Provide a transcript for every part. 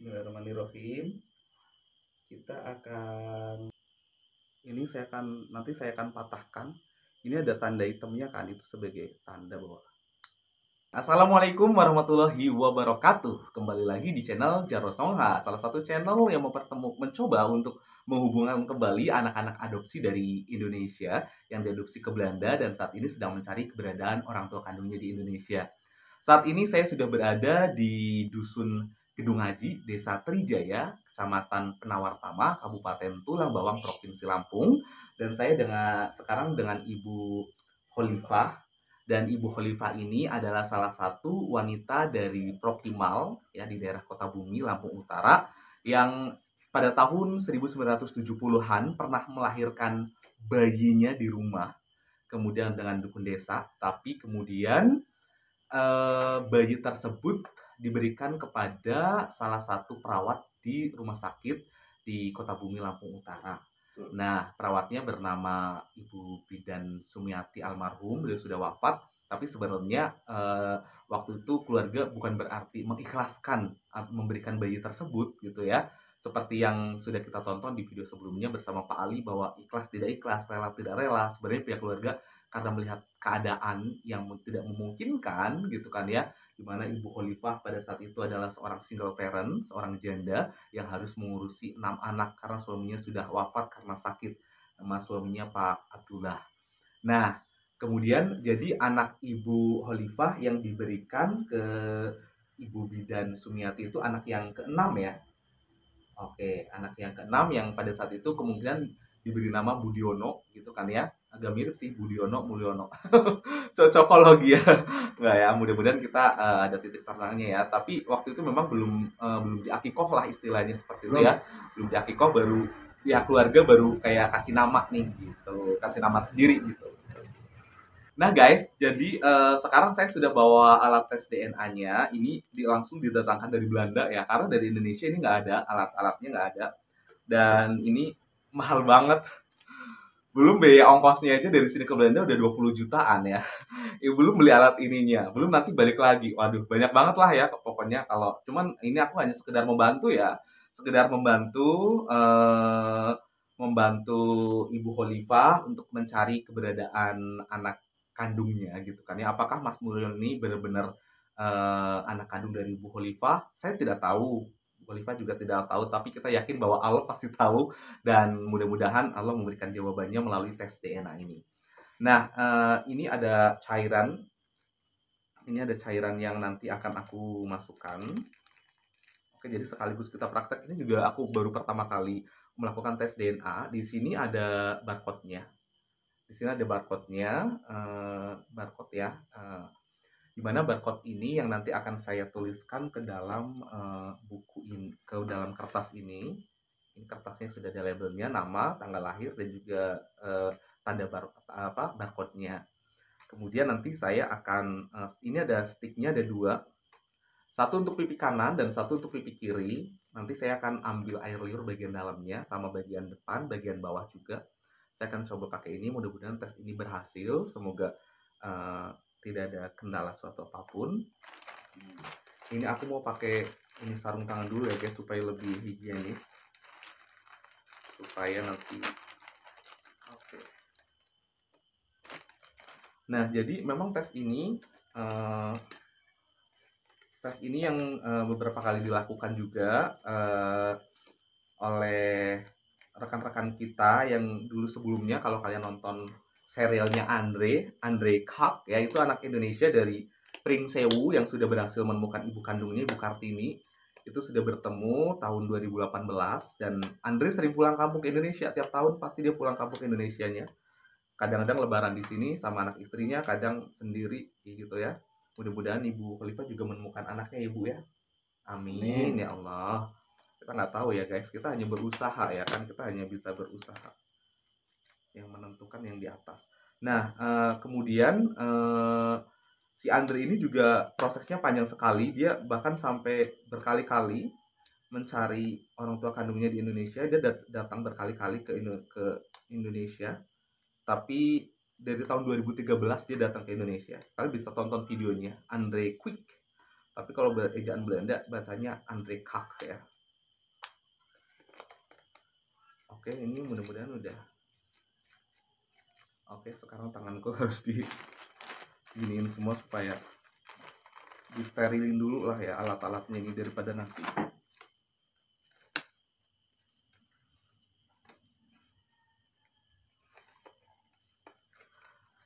Bismillahirrahmanirrahim. Kita akan nanti saya akan patahkan. Ini ada tanda hitamnya kan, itu sebagai tanda bahwa Assalamualaikum warahmatullahi wabarakatuh. Kembali lagi di channel Jaro Songha, salah satu channel yang mencoba untuk menghubungkan kembali anak-anak adopsi dari Indonesia yang diadopsi ke Belanda dan saat ini sedang mencari keberadaan orang tua kandungnya di Indonesia. Saat ini saya sudah berada di Dusun Gedung Haji, Desa Trijaya, Kecamatan Penawartama, Kabupaten Tulang Bawang, Provinsi Lampung. Dan saya sekarang dengan Ibu Khalifah. Dan Ibu Khalifah ini adalah salah satu wanita dari Prokimal ya di daerah Kota Bumi, Lampung Utara yang pada tahun 1970-an pernah melahirkan bayinya di rumah, kemudian dengan dukun desa, tapi kemudian bayi tersebut diberikan kepada salah satu perawat di rumah sakit di Kota Bumi, Lampung Utara. Nah, perawatnya bernama Ibu Bidan Sumiati almarhum, beliau sudah wafat, tapi sebenarnya waktu itu keluarga bukan berarti mengikhlaskan memberikan bayi tersebut gitu ya. Seperti yang sudah kita tonton di video sebelumnya bersama Pak Ali bahwa ikhlas tidak ikhlas, rela tidak rela. Sebenarnya pihak keluarga karena melihat keadaan yang tidak memungkinkan gitu kan ya, dimana Ibu Khalifah pada saat itu adalah seorang single parent, seorang janda yang harus mengurusi 6 anak karena suaminya sudah wafat karena sakit. Nama suaminya Pak Abdullah. Nah, kemudian jadi anak Ibu Khalifah yang diberikan ke Ibu Bidan Sumiati itu anak yang keenam ya. Oke, anak yang keenam yang pada saat itu kemungkinan diberi nama Budiono gitu kan ya. Agak mirip sih Budiono Mulyono. Cocokologi ya. Enggak ya, mudah-mudahan kita ada titik terangnya ya. Tapi waktu itu memang belum diakikoh lah istilahnya seperti itu ya. Belum diakikoh, baru ya keluarga baru kayak kasih nama nih gitu. Kasih nama sendiri gitu. Nah guys, jadi sekarang saya sudah bawa alat tes DNA-nya. Ini langsung didatangkan dari Belanda ya, karena dari Indonesia ini nggak ada, alat-alatnya nggak ada. Dan ini mahal banget. Belum biaya ongkosnya aja dari sini ke Belanda udah 20 jutaan ya. Belum beli alat ininya, belum nanti balik lagi. Waduh, banyak banget lah ya pokoknya kalau cuman ini aku hanya sekedar membantu ya. Sekedar membantu Ibu Khalifah untuk mencari keberadaan anak kandungnya gitu kan ya. Apakah Mas Mulyono ini benar-benar anak kandung dari Ibu Khalifah? Saya tidak tahu. Bu Khalifah juga tidak tahu, tapi kita yakin bahwa Allah pasti tahu dan mudah-mudahan Allah memberikan jawabannya melalui tes DNA ini. Nah, ini ada cairan. Ini ada cairan yang nanti akan aku masukkan. Oke, jadi sekaligus kita praktek. Ini juga aku baru pertama kali melakukan tes DNA. Di sini ada barcode-nya. Di sini ada barcode-nya, barcode ya. Di mana barcode ini yang nanti akan saya tuliskan ke dalam buku ini, ke dalam kertas ini. Ini kertasnya sudah ada labelnya, nama, tanggal lahir dan juga tanda barcode-nya. Kemudian nanti saya akan ini ada sticknya, ada dua. Satu untuk pipi kanan dan satu untuk pipi kiri. Nanti saya akan ambil air liur bagian dalamnya sama bagian depan, bagian bawah juga. Saya akan coba pakai ini, mudah-mudahan tes ini berhasil. Semoga tidak ada kendala suatu apapun. Ini aku mau pakai ini sarung tangan dulu ya guys, supaya lebih higienis. Supaya nanti oke. Nah, jadi memang tes ini yang beberapa kali dilakukan juga oleh rekan-rekan kita yang dulu sebelumnya. Kalau kalian nonton serialnya Andre Kak ya, itu anak Indonesia dari Pringsewu yang sudah berhasil menemukan ibu kandungnya, Ibu Kartini. Itu sudah bertemu tahun 2018 dan Andre sering pulang kampung ke Indonesia. Tiap tahun pasti dia pulang kampung ke Indonesianya. Kadang-kadang lebaran di sini sama anak istrinya, kadang sendiri gitu ya. Mudah-mudahan Ibu Khalifah juga menemukan anaknya ya Bu ya. Amin ya Allah. Kita nggak tahu ya guys, kita hanya berusaha ya kan, kita hanya bisa berusaha. Yang menentukan yang di atas. Nah, kemudian si Andre ini juga prosesnya panjang sekali. Dia bahkan sampai berkali-kali mencari orang tua kandungnya di Indonesia. Dia datang berkali-kali ke Indonesia. Tapi dari tahun 2013 dia datang ke Indonesia. Kalian bisa tonton videonya, Andre Quick. Tapi kalau ejaan Belanda bacanya Andre Kak ya. Oke, ini mudah-mudahan udah. Oke, sekarang tanganku harus diginiin semua supaya disterilin dulu lah ya alat-alatnya ini daripada nanti.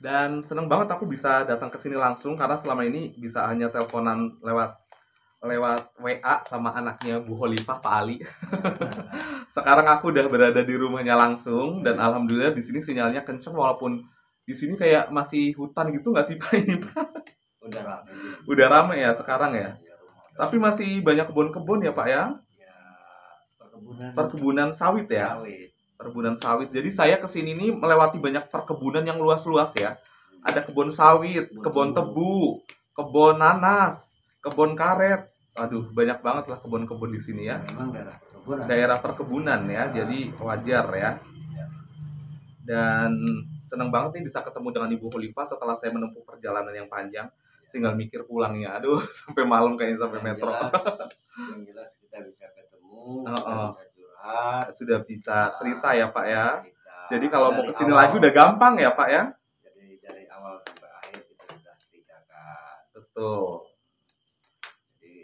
Dan seneng banget aku bisa datang ke sini langsung karena selama ini bisa hanya teleponan lewat WA sama anaknya Bu Khalifah, Pak Ali. Sekarang aku udah berada di rumahnya langsung dan alhamdulillah di sini sinyalnya kenceng walaupun di sini kayak masih hutan gitu nggak sih Pak ini Pak? Udah rame. Udah rame ya sekarang ya. Tapi masih banyak kebun-kebun ya Pak ya? Ya, Perkebunan sawit ya? Perkebunan sawit. Jadi saya kesini nih melewati banyak perkebunan yang luas-luas ya. Ada kebun sawit, kebun tebu, kebun nanas, kebun karet. Aduh, banyak banget lah kebun-kebun di sini ya. Memang Daerah perkebunan ya, jadi wajar ya. Dan senang banget nih bisa ketemu dengan Ibu Khalifah setelah saya menempuh perjalanan yang panjang. Tinggal mikir pulangnya. Aduh, sampai malam kayaknya sampai metro. Yang jelas kita bisa ketemu, kita bisa curhat, sudah bisa cerita ya Pak ya. Jadi Nah, kalau mau kesini lagi udah gampang ya Pak ya. Jadi dari awal sampai akhir kita sudah ceritakan. Betul. Jadi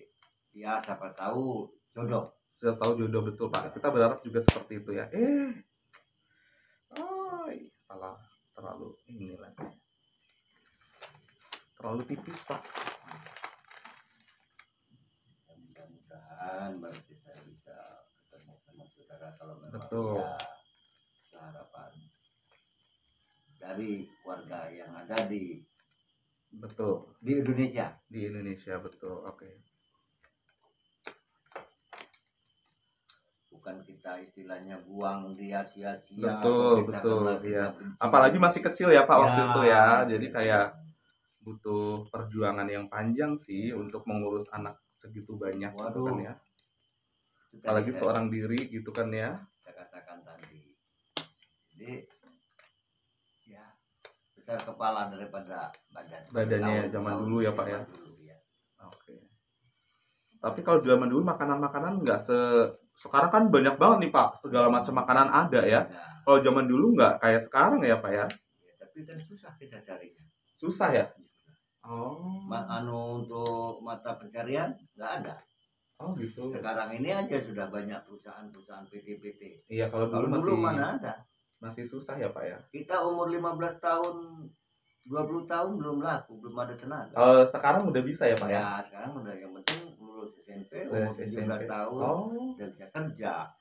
ya siapa tahu jodoh. Sudah tahu jodoh, betul Pak. Kita berharap juga seperti itu ya. Malah terlalu ini lagi. Terlalu tipis Pak. Mudah-mudahan baru kita bisa ketemu sama saudara kalau memang Betul. ada harapan dari warga yang ada di Indonesia. Di Indonesia, betul. Oke. Bukan kita istilahnya buang dia sia-sia. Betul. Iya. Apalagi masih kecil ya Pak waktu itu ya. Jadi kayak butuh perjuangan yang panjang sih untuk mengurus anak segitu banyak gitu kan ya. Apalagi seorang diri gitu kan ya. Saya katakan tadi. Jadi ya besar kepala daripada badannya zaman dulu ya Pak ya. Oke. Tapi kalau zaman dulu makanan-makanan nggak sekarang kan banyak banget nih Pak, segala macam makanan ada ya. Kalau zaman dulu nggak kayak sekarang ya Pak ya. Tapi kan susah kita carinya. Susah ya? Untuk mata pencarian nggak ada. Oh gitu. Sekarang ini aja sudah banyak perusahaan PT. Iya, kalau dulu mana ada. Masih susah ya Pak ya. Kita umur 15 tahun 20 tahun belum laku, belum ada tenaga. Sekarang udah bisa ya Pak ya? Ya, sekarang udah, yang penting lulus SMP, umur 17 tahun dan bisa kerja.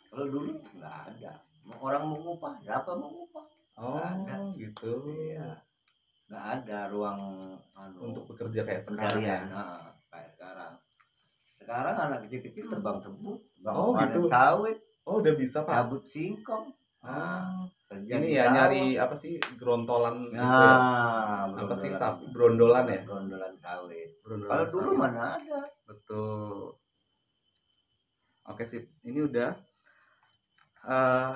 Kalau dulu nggak ada. Orang mau ngupah, siapa mau ngupah? Gitu. Iya. Nggak ada ruang untuk bekerja kayak pencarian kayak sekarang. Sekarang anak kecil-kecil terbang tebu, gitu. Sawit. Udah bisa Pak. Cabut singkong. Ini ya nyari apa sih grontolan gitu ya? Apa sih brondolan ya? Brondolan sawit. Kalau dulu mana ada? Betul. Oke sip, ini udah.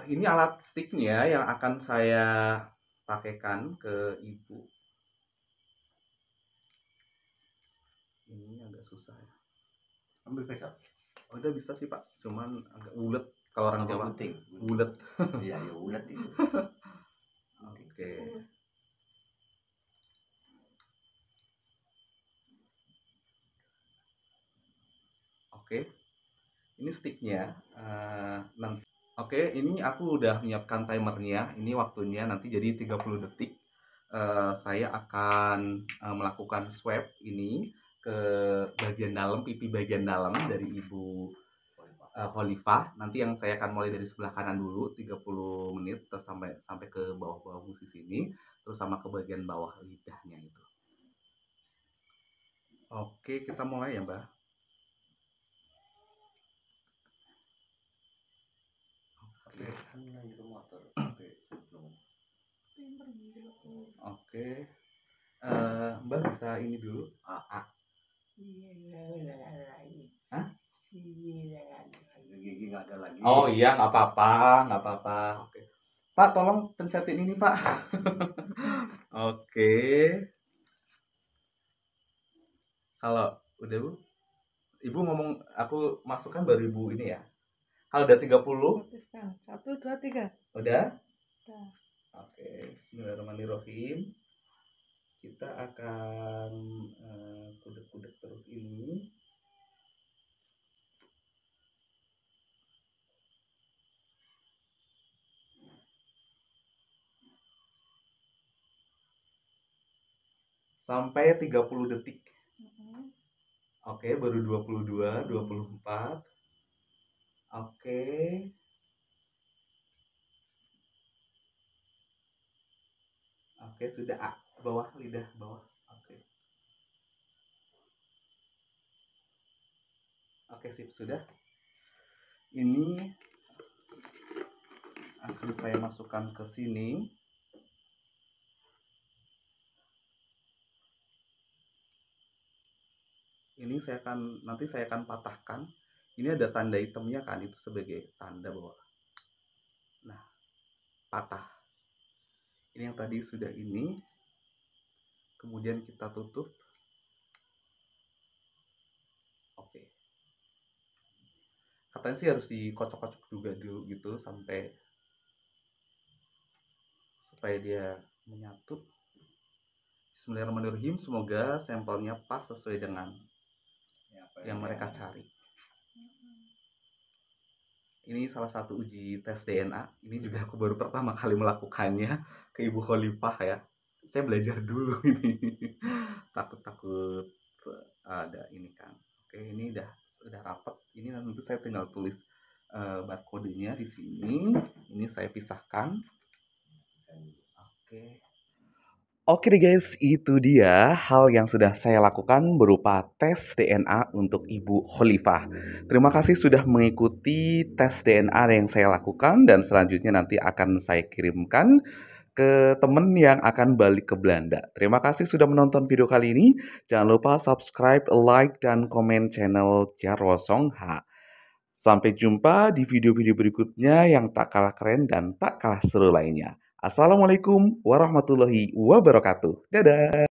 Ini alat sticknya yang akan saya pakaikan ke Ibu. Ini agak susah ya. Ambil peso. Udah bisa sih Pak, cuman agak bulet kalau orang Jawa. Bulet. Iya, ya bulet itu. Oke. Oke. Ini sticknya. Oke, ini aku udah menyiapkan timernya. Ini waktunya nanti jadi 30 detik. Saya akan melakukan swab ini ke bagian dalam, pipi bagian dalam dari Ibu Khalifah. Nanti yang saya akan mulai dari sebelah kanan dulu 30 menit terus sampai ke bawah-bawah gusi sini, terus sama ke bagian bawah lidahnya itu. Oke, kita mulai ya, Mbak. Oke. Mbak bisa ini dulu. Hah? Gigi nggak ada lagi. Oh iya, nggak apa-apa. Oke. Pak, tolong pencetin ini Pak. Oke. Kalau udah Bu, Ibu ngomong, aku masukkan baru ibu ini ya. Kalau udah 30, Aktifkan. 1, 2, 3. udah? Udah. Oke, bismillahirrahmanirrahim. Kita akan kudek-kudek terus ini. Sampai 30 detik. Oke, baru 22, 24. Oke. Oke, sudah. Bawah, lidah bawah. Oke. Oke, sip, sudah. Ini akan saya masukkan ke sini. Ini nanti saya akan patahkan. Ini ada tanda hitamnya kan, itu sebagai tanda bahwa nah, patah. Ini yang tadi sudah ini. Kemudian kita tutup. Oke. Katanya sih harus dikocok-kocok juga dulu gitu sampai supaya dia menyatu. Bismillahirrahmanirrahim. Semoga sampelnya pas sesuai dengan yang mereka cari. Ini salah satu uji tes DNA. Ini juga aku baru pertama kali melakukannya ke Ibu Khalifah ya. Saya belajar dulu ini. Takut-takut ada ini kan. Oke, ini udah rapat. Ini nanti saya tinggal tulis barcode-nya di sini. Ini saya pisahkan. Oke. Oke deh guys, itu dia hal yang sudah saya lakukan berupa tes DNA untuk Ibu Khalifah. Terima kasih sudah mengikuti tes DNA yang saya lakukan dan selanjutnya nanti akan saya kirimkan ke temen yang akan balik ke Belanda. Terima kasih sudah menonton video kali ini. Jangan lupa subscribe, like, dan komen channel Jarwo Songha. Sampai jumpa di video-video berikutnya yang tak kalah keren dan tak kalah seru lainnya. Assalamualaikum warahmatullahi wabarakatuh. Dadah.